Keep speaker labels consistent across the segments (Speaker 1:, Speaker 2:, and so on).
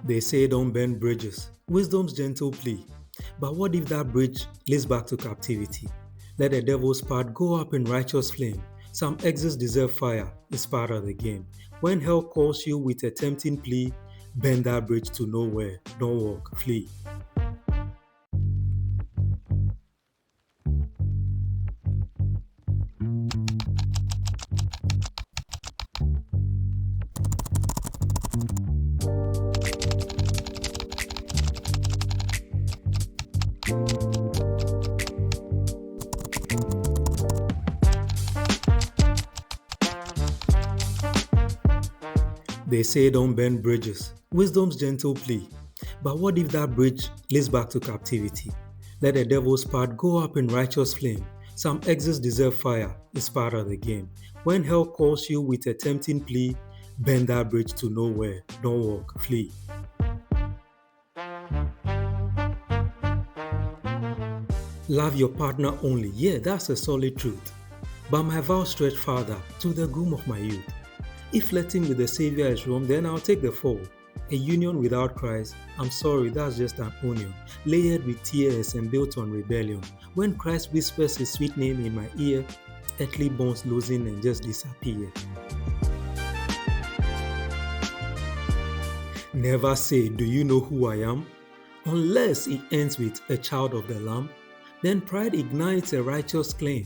Speaker 1: They say don't burn bridges, wisdom's gentle plea. But what if that bridge leads back to captivity? Let the devil's part go up in righteous flame. Some exes deserve fire, it's part of the game. When hell calls you with a tempting plea, bend that bridge to nowhere, don't walk, flee. They say don't burn bridges, wisdom's gentle plea. But what if that bridge leads back to captivity? Let the devil's part go up in righteous flame. Some exes deserve fire, it's part of the game. When hell calls you with a tempting plea, bend that bridge to nowhere, don't walk, flee. Love your partner only, yeah, that's a solid truth. But my vows stretch farther to the groom of my youth. If flirting with the Savior is wrong, then I'll take the fall. A union without Christ, I'm sorry, that's just an onion, layered with tears and built on rebellion. When Christ whispers his sweet name in my ear, earthly bonds loosen and just disappear. Never say, do you know who I am? Unless it ends with a child of the Lamb, then pride ignites a righteous claim.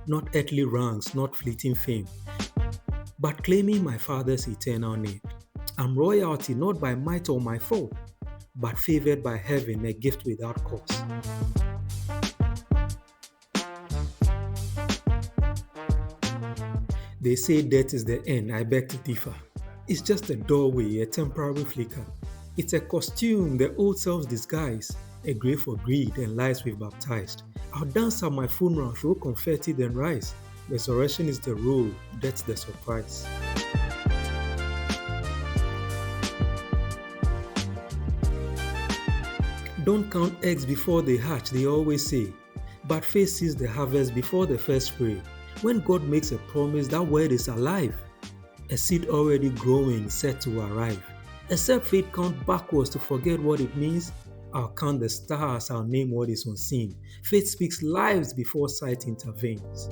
Speaker 1: Not earthly ranks, not fleeting fame, but claiming my Father's eternal name. I'm royalty not by might or my fault, but favored by heaven, a gift without cost. They say death is the end, I beg to differ. It's just a doorway, a temporary flicker. It's a costume, the old self's disguise, a grave for greed and lies we've baptized. I'll dance at my funeral, throw confetti, then rise. Resurrection is the rule, death's the surprise. Don't count eggs before they hatch, they always say. But faith sees the harvest before the first spray. When God makes a promise, that word is alive. A seed already growing, set to arrive. Except faith count backwards to forget what it means, I'll count the stars, I'll name what is unseen. Faith speaks lives before sight intervenes.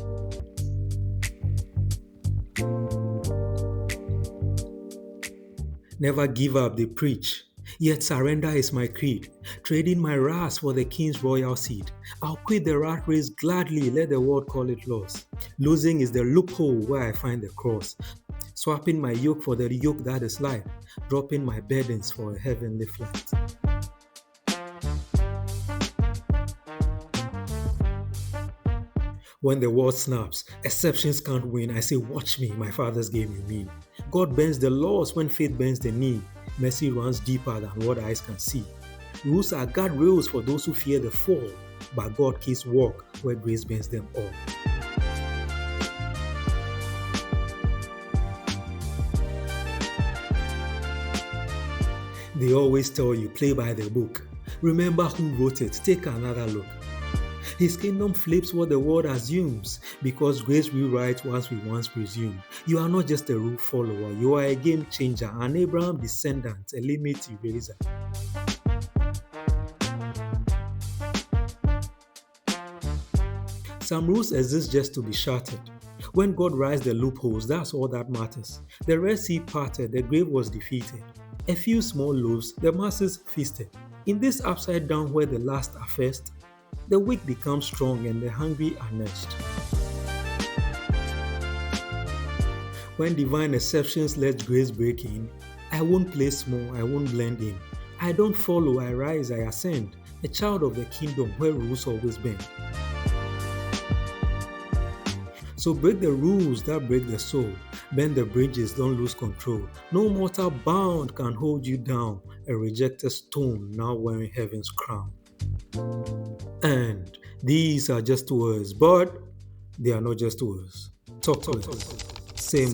Speaker 1: Never give up, they preach. Yet surrender is my creed. Trading my wrath for the king's royal seed. I'll quit the rat race gladly, let the world call it loss. Losing is the loophole where I find the cross. Swapping my yoke for the yoke that is life. Dropping my burdens for a heavenly flight. When the world snaps, exceptions can't win. I say, watch me, my Father's game you mean. God bends the laws when faith bends the knee. Mercy runs deeper than what eyes can see. Rules are guardrails for those who fear the fall, but God keeps walk where grace bends them all. They always tell you, play by the book. Remember who wrote it, take another look. His kingdom flips what the world assumes, because grace rewrites what we once presumed. You are not just a rule follower, you are a game changer, an Abraham descendant, a limit eraser. Some rules exist just to be shattered. When God writes the loopholes, that's all that matters. The Red Sea parted, the grave was defeated. A few small loaves, the masses feasted. In this upside down where the last are first, the weak become strong and the hungry are nourished. When divine exceptions let grace break in, I won't play small, I won't blend in. I don't follow, I rise, I ascend, a child of the kingdom where rules always bend. So break the rules that break the soul, bend the bridges, don't lose control. No mortal bound can hold you down, a rejected stone now wearing heaven's crown. And these are just words, but they are not just words. Talk to us. Same.